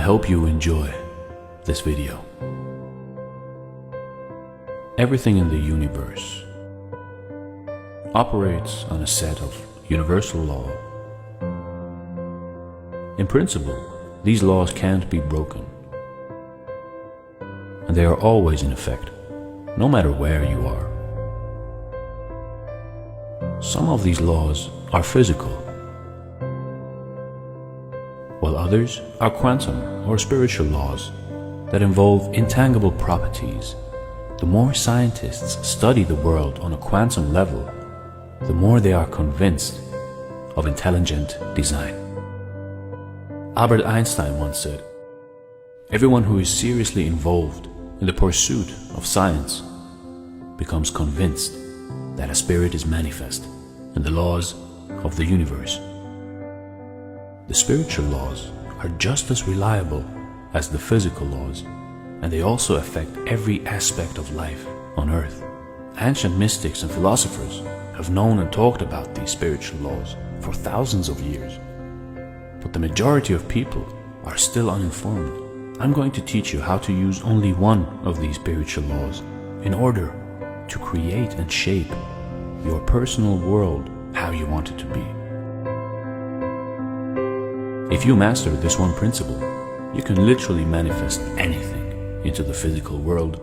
hope you enjoy this video. Everything in the universe operates on a set of universal laws. In principle, these laws can't be broken, and they are always in effect, no matter where you are. Some of these laws are physical, while others are quantum or spiritual laws that involve intangible properties. The more scientists study the world on a quantum level, the more they are convinced of intelligent design. Albert Einstein once said, "Everyone who is seriously involved in the pursuit of science becomes convinced that a spirit is manifest in the laws of the universe." The spiritual laws are just as reliable as the physical laws, and they also affect every aspect of life on earth. Ancient mystics and philosophers have known and talked about these spiritual laws for thousands of years, but the majority of people are still uninformed. I'm going to teach you how to use only one of these spiritual laws in order to create and shape your personal world how you want it to be. If you master this one principle, you can literally manifest anything into the physical world.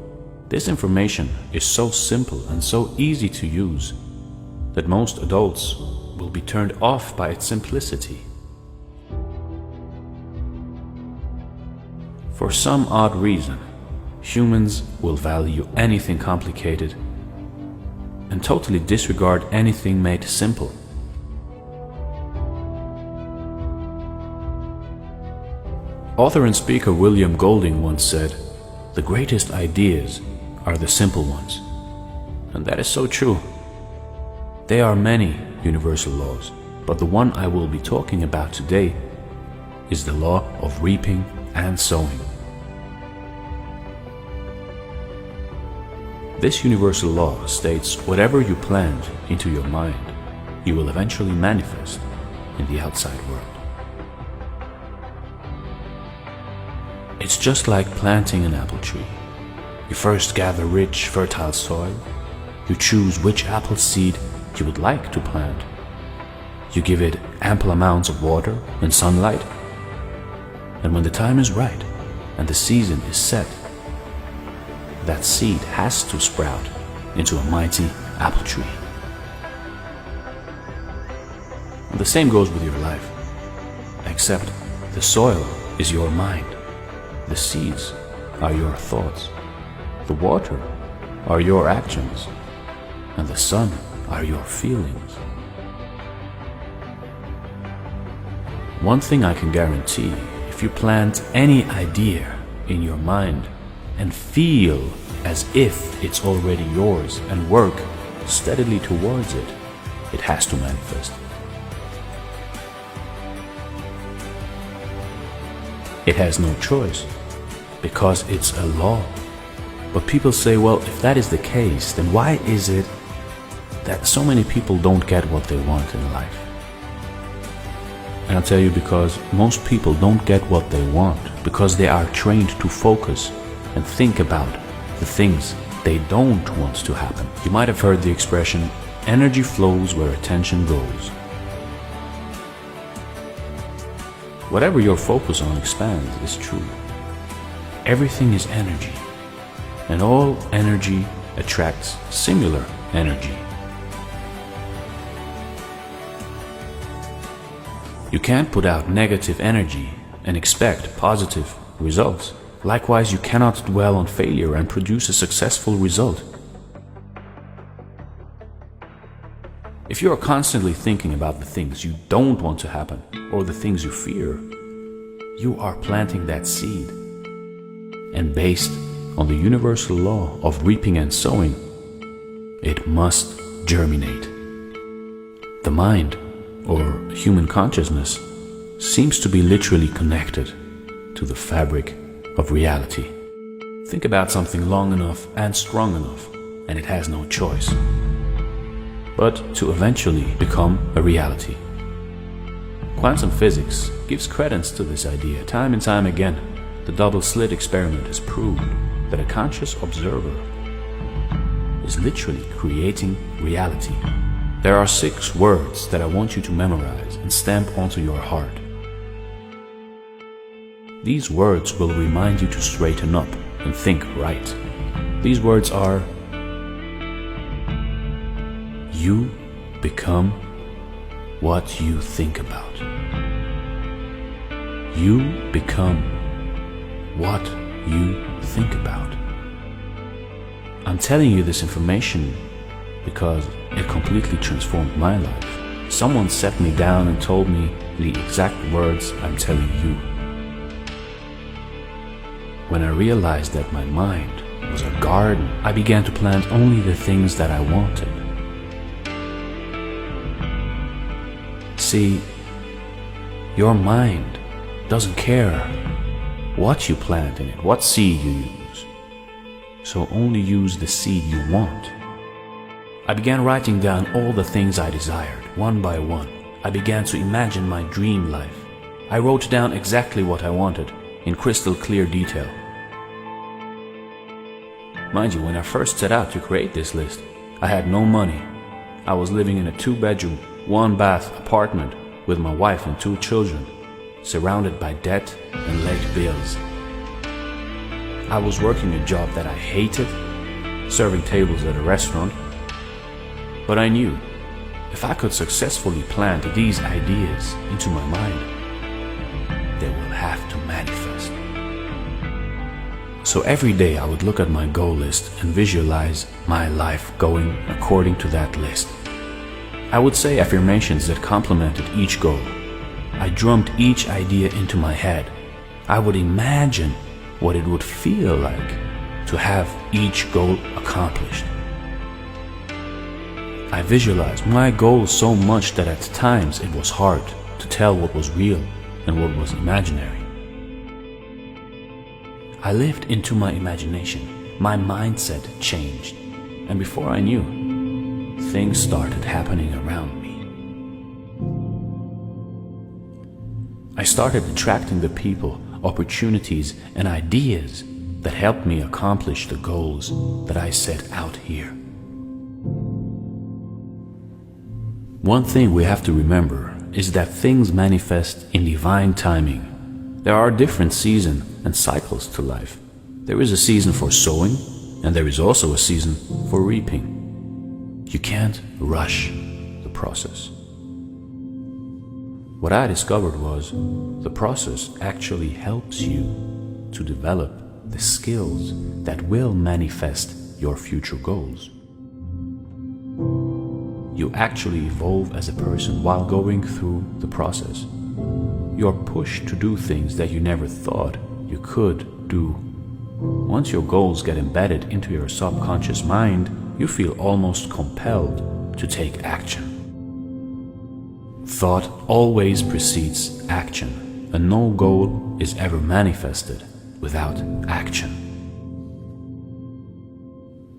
This information is so simple and so easy to use that most adults will be turned off by its simplicity. For some odd reason, humans will value anything complicated and totally disregard anything made simple. Author and speaker William Golding once said, "The greatest ideas are the simple ones." And that is so true. There are many universal laws, but the one I will be talking about today is the law of reaping and sowing. This universal law states whatever you plant into your mind, you will eventually manifest in the outside world. It's just like planting an apple tree. You first gather rich, fertile soil. You choose which apple seed you would like to plant. You give it ample amounts of water and sunlight. And when the time is right and the season is set, that seed has to sprout into a mighty apple tree. And the same goes with your life, except the soil is your mind. The seeds are your thoughts, the water are your actions, and the sun are your feelings. One thing I can guarantee, if you plant any idea in your mind and feel as if it's already yours and work steadily towards it, it has to manifest. It has no choice, because it's a law. But people say, well, if that is the case, then why is it that so many people don't get what they want in life? And I'll tell you, because most people don't get what they want because they are trained to focus and think about the things they don't want to happen. You might have heard the expression, energy flows where attention goes. Whatever your focus on expands is true. Everything is energy, and all energy attracts similar energy. You can't put out negative energy and expect positive results. Likewise, you cannot dwell on failure and produce a successful result. If you are constantly thinking about the things you don't want to happen or the things you fear, you are planting that seed. And based on the universal law of reaping and sowing, it must germinate. The mind, or human consciousness, seems to be literally connected to the fabric of reality. Think about something long enough and strong enough, and it has no choice but to eventually become a reality. Quantum physics gives credence to this idea time and time again. The double-slit experiment has proved that a conscious observer is literally creating reality. There are 6 words that I want you to memorize and stamp onto your heart. These words will remind you to straighten up and think right. These words are: you become what you think about. You become what you think about. I'm telling you this information because it completely transformed my life. Someone sat me down and told me the exact words I'm telling you. When I realized that my mind was a garden, I began to plant only the things that I wanted. See, your mind doesn't care what you plant in it, what seed you use. So only use the seed you want. I began writing down all the things I desired, one by one. I began to imagine my dream life. I wrote down exactly what I wanted, in crystal clear detail. Mind you, when I first set out to create this list, I had no money. I was living in a 2-bedroom, 1-bath apartment with my wife and 2 children, surrounded by debt and late bills. I was working a job that I hated, serving tables at a restaurant. But I knew if I could successfully plant these ideas into my mind, they will have to manifest. So every day I would look at my goal list and visualize my life going according to that list. I would say affirmations that complemented each goal. I drummed each idea into my head. I would imagine what it would feel like to have each goal accomplished. I visualized my goals so much that at times it was hard to tell what was real and what was imaginary. I lived into my imagination. My mindset changed, and before I knew, things started happening around me. I started attracting the people, opportunities, and ideas that helped me accomplish the goals that I set out here. One thing we have to remember is that things manifest in divine timing. There are different seasons and cycles to life. There is a season for sowing, and there is also a season for reaping. You can't rush the process. What I discovered was the process actually helps you to develop the skills that will manifest your future goals. You actually evolve as a person while going through the process. You are pushed to do things that you never thought you could do. Once your goals get embedded into your subconscious mind, you feel almost compelled to take action. Thought always precedes action, and no goal is ever manifested without action.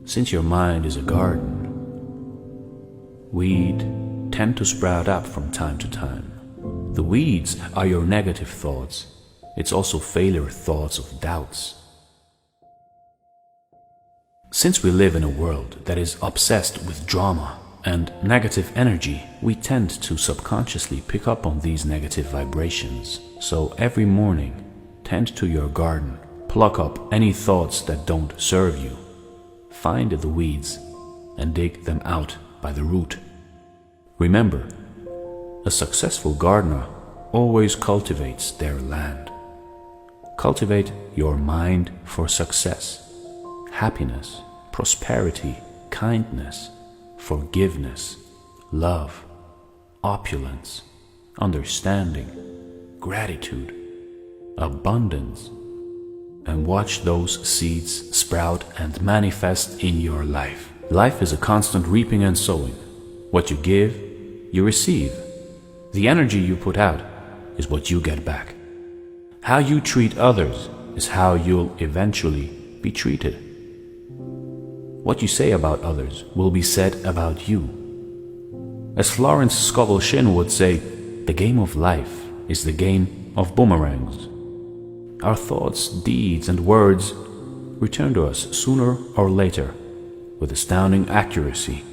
Since your mind is a garden, weeds tend to sprout up from time to time. The weeds are your negative thoughts. It's also failure thoughts of doubts. Since we live in a world that is obsessed with drama and negative energy, we tend to subconsciously pick up on these negative vibrations. So every morning, tend to your garden, pluck up any thoughts that don't serve you. Find the weeds and dig them out by the root. Remember, a successful gardener always cultivates their land. Cultivate your mind for success, happiness, prosperity, kindness, forgiveness, love, opulence, understanding, gratitude, abundance, and watch those seeds sprout and manifest in your life. Life is a constant reaping and sowing. What you give, you receive. The energy you put out is what you get back. How you treat others is how you'll eventually be treated. What you say about others will be said about you. As Florence Scovel Shinn would say, the game of life is the game of boomerangs. Our thoughts, deeds, and words return to us sooner or later with astounding accuracy.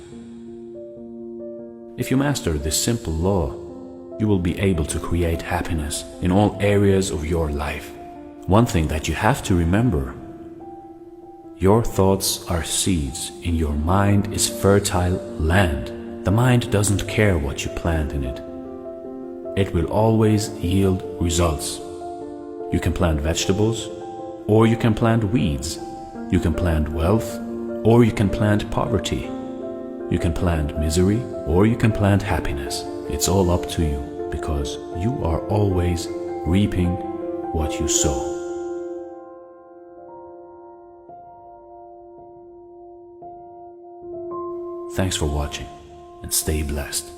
If you master this simple law, you will be able to create happiness in all areas of your life. One thing that you have to remember: your thoughts are seeds, and your mind is fertile land. The mind doesn't care what you plant in it. It will always yield results. You can plant vegetables, or you can plant weeds. You can plant wealth, or you can plant poverty. You can plant misery, or you can plant happiness. It's all up to you, because you are always reaping what you sow. Thanks for watching, and stay blessed.